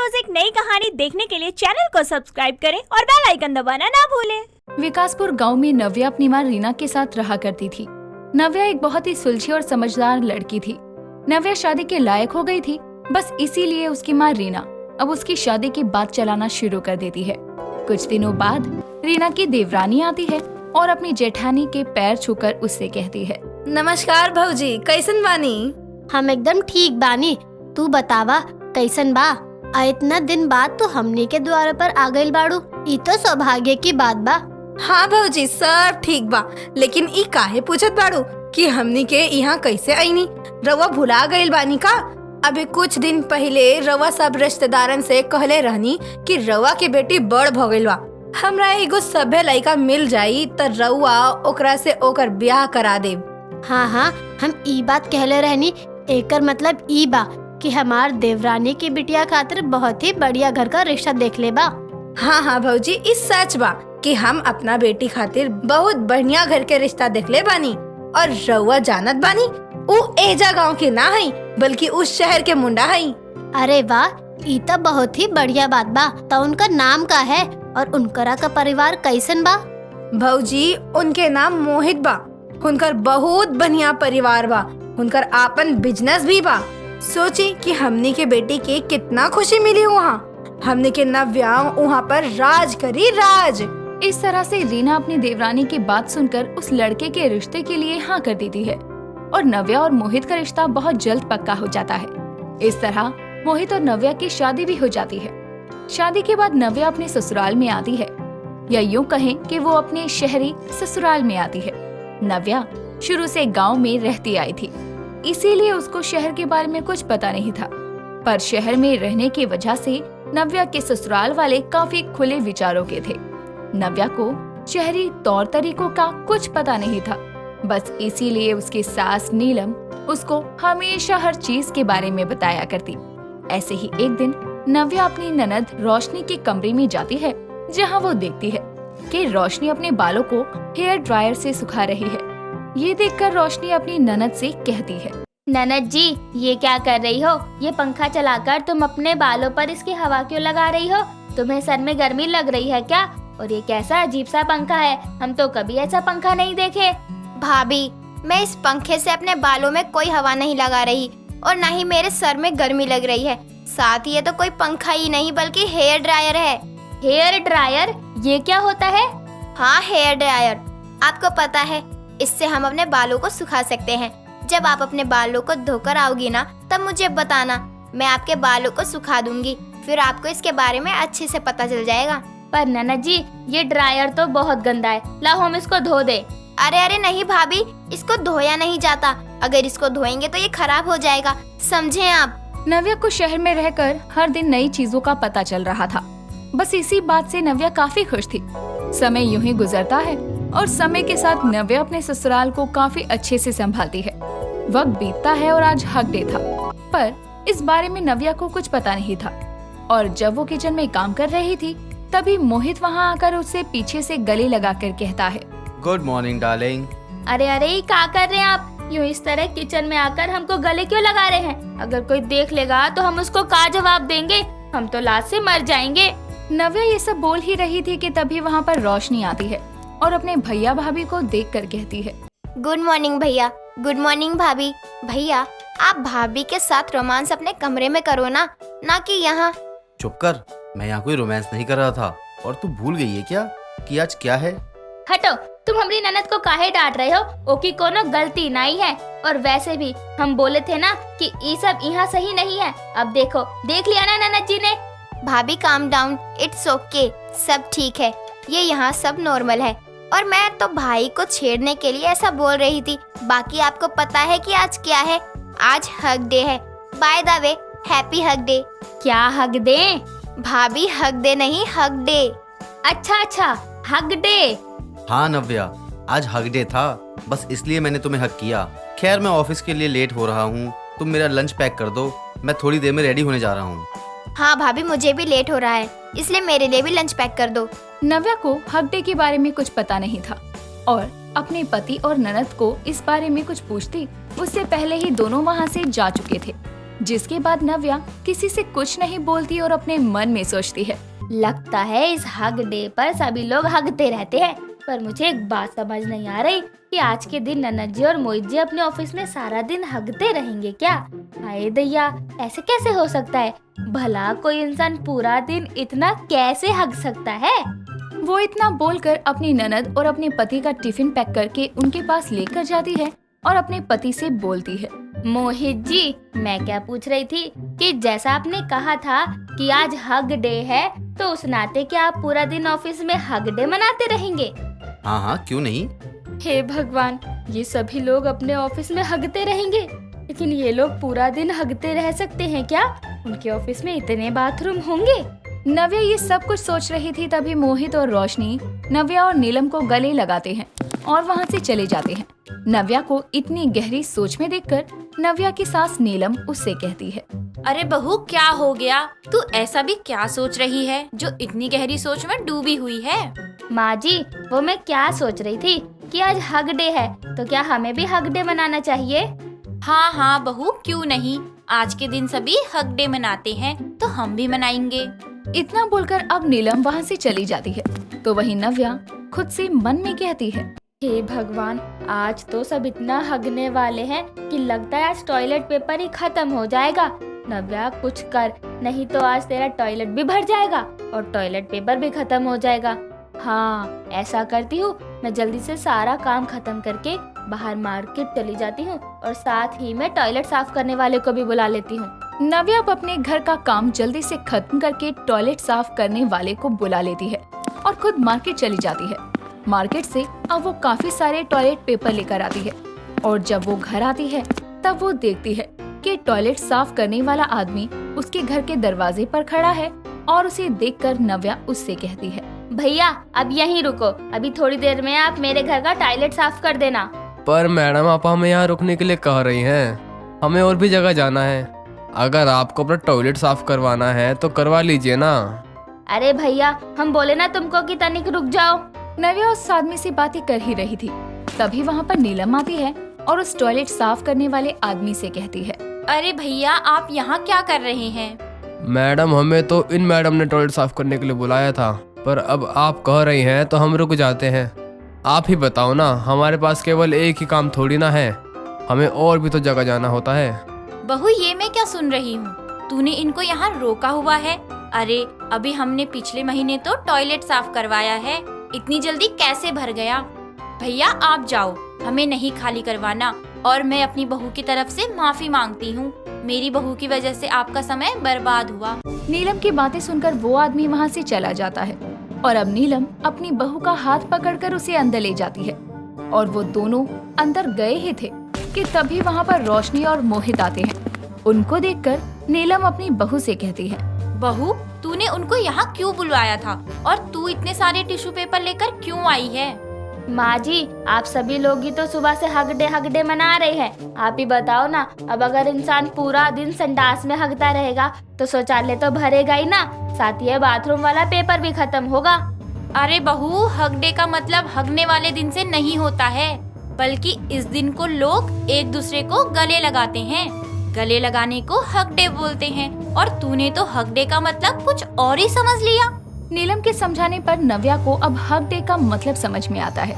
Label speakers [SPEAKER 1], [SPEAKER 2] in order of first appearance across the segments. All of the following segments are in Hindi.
[SPEAKER 1] रोज एक नई कहानी देखने के लिए चैनल को सब्सक्राइब करें और बेल आइकन दबाना ना भूलें।
[SPEAKER 2] विकासपुर गांव में नव्या अपनी मां रीना के साथ रहा करती थी। नव्या एक बहुत ही सुलझी और समझदार लड़की थी। नव्या शादी के लायक हो गई थी, बस इसीलिए उसकी मां रीना अब उसकी शादी की बात चलाना शुरू कर देती है। कुछ दिनों बाद रीना की देवरानी आती है और अपनी जेठानी के पैर छूकर उससे कहती है,
[SPEAKER 3] नमस्कार भौजी, कैसन बानी?
[SPEAKER 4] हम एकदम ठीक बानी। तू बतावा कैसन बा? इतना दिन बाद तू हमने के द्वार पर आ गइल बाड़ू, ई तो सौभाग्य की बात बा।
[SPEAKER 3] हाँ भौजी, सब ठीक बा, लेकिन ई काहे पूछत बाड़ू कि हमनी के यहाँ कैसे आईनी? रवा भुला गइल बानी का? अभी कुछ दिन पहले रवा सब रिश्तेदारन से कहले रहनी कि रवा के बेटी बड़ भ गइल बा। हमरा एगो सभ्य लड़का मिल जाई त रवा ओकरा से ओकर ब्याह करा देब।
[SPEAKER 4] हाँ, हम ई बात कहले रहनी। एकर मतलब ई बा कि हमार देवरानी की बिटिया खातिर बहुत ही बढ़िया घर का रिश्ता देख ले बा।
[SPEAKER 3] हाँ भौजी, इस सच बा कि हम अपना बेटी खातिर बहुत बढ़िया घर के रिश्ता देखले बानी। और रउआ जानत बानी, उ एजा गांव के ना हई बल्कि उस शहर के मुंडा हई।
[SPEAKER 4] अरे वाह, ई तो बहुत ही बढ़िया बात बा। तो उनका नाम का है और उनकरा का परिवार कैसन बा?
[SPEAKER 3] भौजी, उनके नाम मोहित बा। उनकर बहुत बढ़िया परिवार बा। उनकर आपन बिजनेस भी बा। सोची कि हमनी के बेटी के कितना खुशी मिली वहाँ। हमनी के नव्या वहाँ पर राज करी राज।
[SPEAKER 2] इस तरह से रीना अपनी देवरानी की बात सुनकर उस लड़के के रिश्ते के लिए हाँ कर देती है और नव्या और मोहित का रिश्ता बहुत जल्द पक्का हो जाता है। इस तरह मोहित और नव्या की शादी भी हो जाती है। शादी के बाद नव्या अपने ससुराल में आती है, या यूँ कहें कि वो अपने शहरी ससुराल में आती है। नव्या शुरू से गांव में रहती आई थी, इसीलिए उसको शहर के बारे में कुछ पता नहीं था। पर शहर में रहने की वजह से नव्या के ससुराल वाले काफी खुले विचारों के थे। नव्या को शहरी तौर तरीकों का कुछ पता नहीं था, बस इसीलिए उसकी सास नीलम उसको हमेशा हर चीज के बारे में बताया करती। ऐसे ही एक दिन नव्या अपनी ननद रोशनी के कमरे में जाती है, जहां वो देखती है कि रोशनी अपने बालों को हेयर ड्रायर से सुखा रही है। ये देखकर रोशनी अपनी ननद से कहती है,
[SPEAKER 5] ननद जी, ये क्या कर रही हो? ये पंखा चलाकर तुम अपने बालों पर इसकी हवा क्यों लगा रही हो? तुम्हें सर में गर्मी लग रही है क्या? और ये कैसा अजीब सा पंखा है, हम तो कभी ऐसा पंखा नहीं देखे।
[SPEAKER 6] भाभी, मैं इस पंखे से अपने बालों में कोई हवा नहीं लगा रही और न ही मेरे सर में गर्मी लग रही है। साथ ही ये तो कोई पंखा ही नहीं बल्कि हेयर ड्रायर है।
[SPEAKER 5] Hair dryer? ये क्या होता है?
[SPEAKER 6] हाँ, हेयर ड्रायर। आपको पता है, इससे हम अपने बालों को सुखा सकते हैं। जब आप अपने बालों को धोकर आओगी ना, तब मुझे बताना, मैं आपके बालों को सुखा दूंगी। फिर आपको इसके बारे में अच्छे से पता चल जाएगा।
[SPEAKER 5] पर ननद जी, ये ड्रायर तो बहुत गंदा है, लाओ हम इसको धो दे।
[SPEAKER 6] अरे नहीं भाभी, इसको धोया नहीं जाता। अगर इसको धोएंगे तो ये खराब हो जाएगा, समझे आप?
[SPEAKER 2] नव्या को शहर में रहकर हर दिन नई चीजों का पता चल रहा था। बस इसी बात से नव्या काफी खुश थी। समय यूं ही गुजरता है और समय के साथ नव्या अपने ससुराल को काफी अच्छे से संभालती है। वक्त बीतता है और आज हक डे था, पर इस बारे में नव्या को कुछ पता नहीं था। और जब वो किचन में काम कर रही थी, तभी मोहित वहाँ आकर उससे पीछे से गले लगाकर कहता है,
[SPEAKER 7] गुड मॉर्निंग डार्लिंग।
[SPEAKER 5] अरे क्या कर रहे हैं आप? यूं इस तरह किचन में आकर हमको गले क्यों लगा रहे हैं? अगर कोई देख लेगा तो हम उसको क्या जवाब देंगे? हम तो लाज से मर जाएंगे।
[SPEAKER 2] नव्या ये सब बोल ही रही थी कि तभी वहाँ पर रोशनी आती है और अपने भैया भाभी को देखकर कहती है,
[SPEAKER 6] गुड मॉर्निंग भैया। गुड मॉर्निंग भाभी। भैया, आप भाभी के साथ रोमांस अपने कमरे में करो ना कि यहाँ।
[SPEAKER 7] चुप कर, मैं यहाँ कोई रोमांस नहीं कर रहा था। और तू भूल गई है क्या कि आज क्या है?
[SPEAKER 5] हटो, तुम हमारी ननद को काहे डांट रहे हो? ओकी कोनो गलती नहीं है। और वैसे भी हम बोले थे ना कि ये सब यहाँ सही नहीं है। अब देखो, देख लिया ना ननद जी ने।
[SPEAKER 6] भाभी काम डाउन, इट्स ओके, सब ठीक है। ये यहाँ सब नॉर्मल है और मैं तो भाई को छेड़ने के लिए ऐसा बोल रही थी। बाकी आपको पता है कि आज क्या है? आज हग डे है। By the way, happy hug day.
[SPEAKER 5] क्या हग दे?
[SPEAKER 6] भाभी, हग डे नहीं, हग डे।
[SPEAKER 5] अच्छा, हग डे।
[SPEAKER 7] हाँ नव्या, आज हग डे था, बस इसलिए मैंने तुम्हें हग किया। खैर, मैं ऑफिस के लिए लेट हो रहा हूँ, तुम मेरा लंच पैक कर दो, मैं थोड़ी देर में रेडी होने जा रहा हूँ।
[SPEAKER 6] हाँ भाभी, मुझे भी लेट हो रहा है, इसलिए मेरे लिए भी लंच पैक कर दो।
[SPEAKER 2] नव्या को हक डे के बारे में कुछ पता नहीं था और अपने पति और ननद को इस बारे में कुछ पूछती उससे पहले ही दोनों वहाँ से जा चुके थे। जिसके बाद नव्या किसी से कुछ नहीं बोलती और अपने मन में सोचती है।
[SPEAKER 5] लगता है इस हग डे पर सभी लोग हगते रहते हैं, पर मुझे एक बात समझ नहीं आ रही कि आज के दिन ननद जी और मोहित जी अपने ऑफिस में सारा दिन हगते रहेंगे क्या? हाय दैया, ऐसे कैसे हो सकता है? भला कोई इंसान पूरा दिन इतना कैसे हग सकता है?
[SPEAKER 2] वो इतना बोलकर अपनी ननद और अपने पति का टिफिन पैक करके उनके पास लेकर जाती है और अपने पति से बोलती है।
[SPEAKER 5] मोहित जी, मैं क्या पूछ रही थी कि जैसा आपने कहा था कि आज हग डे है, तो उस नाते क्या आप पूरा दिन ऑफिस में हग डे मनाते रहेंगे?
[SPEAKER 7] हाँ हाँ, क्यों नहीं।
[SPEAKER 5] हे भगवान, ये सभी लोग अपने ऑफिस में हगते रहेंगे, लेकिन ये लोग पूरा दिन हगते रह सकते हैं क्या? उनके ऑफिस में इतने बाथरूम होंगे?
[SPEAKER 2] नव्या ये सब कुछ सोच रही थी, तभी मोहित और रोशनी नव्या और नीलम को गले लगाते हैं और वहाँ से चले जाते हैं। नव्या को इतनी गहरी सोच में देखकर नव्या की सास नीलम उससे कहती है,
[SPEAKER 1] अरे बहू, क्या हो गया? तू ऐसा भी क्या सोच रही है जो इतनी गहरी सोच में डूबी हुई है?
[SPEAKER 5] माँ जी, वो मैं क्या सोच रही थी कि आज हग डे है, तो क्या हमें भी हग डे मनाना चाहिए?
[SPEAKER 1] हाँ हाँ बहू, क्यों नहीं। आज के दिन सभी हग डे मनाते हैं, तो हम भी मनाएंगे।
[SPEAKER 2] इतना बोलकर अब नीलम वहाँ से चली जाती है। तो वहीं नव्या खुद से मन में कहती है,
[SPEAKER 5] हे भगवान, आज तो सब इतना हगने वाले हैं कि लगता है आज टॉयलेट पेपर ही खत्म हो जाएगा। नव्या कुछ कर, नहीं तो आज तेरा टॉयलेट भी भर जाएगा और टॉयलेट पेपर भी खत्म हो जाएगा। हाँ, ऐसा करती हूँ, मैं जल्दी से सारा काम खत्म करके बाहर मार्केट चली जाती हूँ और साथ ही में टॉयलेट साफ करने वाले को भी बुला लेती हूँ।
[SPEAKER 2] नव्या अब अपने घर का काम जल्दी से खत्म करके टॉयलेट साफ करने वाले को बुला लेती है और खुद मार्केट चली जाती है। मार्केट से अब वो काफी सारे टॉयलेट पेपर लेकर आती है और जब वो घर आती है तब वो देखती है कि टॉयलेट साफ करने वाला आदमी उसके घर के दरवाजे पर खड़ा है और उसे देखकर नव्या उससे कहती है,
[SPEAKER 5] भैया अब यहीं रुको, अभी थोड़ी देर में आप मेरे घर का टॉयलेट साफ कर देना।
[SPEAKER 8] पर मैडम, आप हमें यहाँ रुकने के लिए कह रही हैं, हमें और भी जगह जाना है। अगर आपको अपना टॉयलेट साफ करवाना है तो करवा लीजिए ना।
[SPEAKER 5] अरे भैया, हम बोले ना तुमको कि तनिक रुक जाओ।
[SPEAKER 2] नव्या उस आदमी से बातें कर ही रही थी, तभी वहाँ पर नीलम आती है और उस टॉयलेट साफ करने वाले आदमी से कहती है,
[SPEAKER 1] अरे भैया, आप यहाँ क्या कर रहे हैं?
[SPEAKER 8] मैडम, हमें तो इन मैडम ने टॉयलेट साफ करने के लिए बुलाया था, पर अब आप कह रही हैं तो हम रुक जाते हैं। आप ही बताओ ना, हमारे पास केवल एक ही काम थोड़ी ना है, हमें और भी तो जगह जाना होता है।
[SPEAKER 1] बहू, ये मैं क्या सुन रही हूँ? तूने इनको यहाँ रोका हुआ है? अरे अभी हमने पिछले महीने तो टॉयलेट साफ करवाया है, इतनी जल्दी कैसे भर गया? भैया आप जाओ, हमें नहीं खाली करवाना और मैं अपनी बहू की तरफ से माफी मांगती हूँ। मेरी बहू की वजह से आपका समय बर्बाद हुआ।
[SPEAKER 2] नीलम की बातें सुनकर वो आदमी वहाँ से चला जाता है और अब नीलम अपनी बहू का हाथ पकड़कर उसे अंदर ले जाती है और वो दोनों अंदर गए ही थे कि तभी वहाँ पर रोशनी और मोहित आते हैं। उनको देखकर नीलम अपनी बहू से कहती है,
[SPEAKER 1] बहू, तूने उनको यहाँ क्यों बुलवाया था और तू इतने सारे टिश्यू पेपर लेकर क्यों आई है?
[SPEAKER 5] माँ जी, आप सभी लोग ही तो सुबह से हग डे मना रहे हैं। आप ही बताओ ना, अब अगर इंसान पूरा दिन संडास में हगता रहेगा तो शौचालय तो भरेगा ही ना, साथ ही बाथरूम वाला पेपर भी खत्म होगा।
[SPEAKER 1] अरे बहू, हग डे का मतलब हगने वाले दिन से नहीं होता है, बल्कि इस दिन को लोग एक दूसरे को गले लगाते हैं। गले लगाने को हग डे बोलते हैं और तूने तो हग डे का मतलब कुछ और ही समझ लिया।
[SPEAKER 2] नीलम के समझाने पर नव्या को अब हग डे का मतलब समझ में आता है,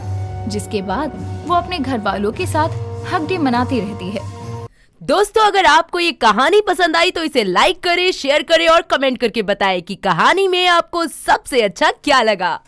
[SPEAKER 2] जिसके बाद वो अपने घर वालों के साथ हग डे मनाती रहती है।
[SPEAKER 9] दोस्तों, अगर आपको ये कहानी पसंद आई तो इसे लाइक करें, शेयर करें और कमेंट करके बताएं कि कहानी में आपको सबसे अच्छा क्या लगा।